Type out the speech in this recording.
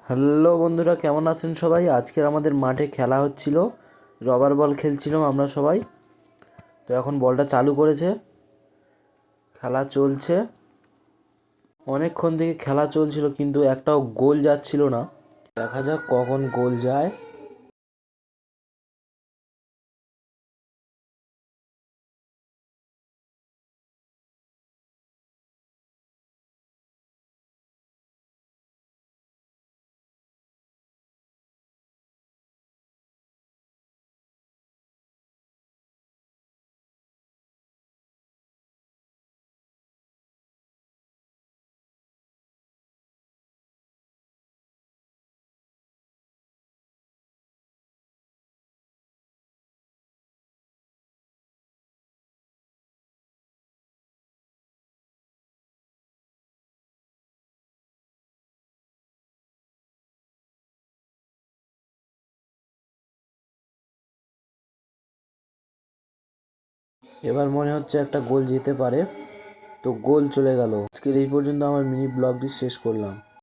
Hello বন্ধুরা, কেমন আছেন সবাই? আজকের আমাদের মাঠে খেলা হচ্ছিল, রবার বল খেলছিলাম আমরা সবাই। তো এখন বলটা চালু করেছে, খেলা চলছে। অনেকক্ষণ থেকে খেলা চলছিল কিন্তু একটাও গোল যাচ্ছিল না। দেখা যাক কখন গোল যায়। এবার মনে হচ্ছে একটা গোল যেতে পারে। তো গোল চলে গেল। আজকের এই পর্যন্ত আমার মিনি ব্লগটি শেষ করলাম।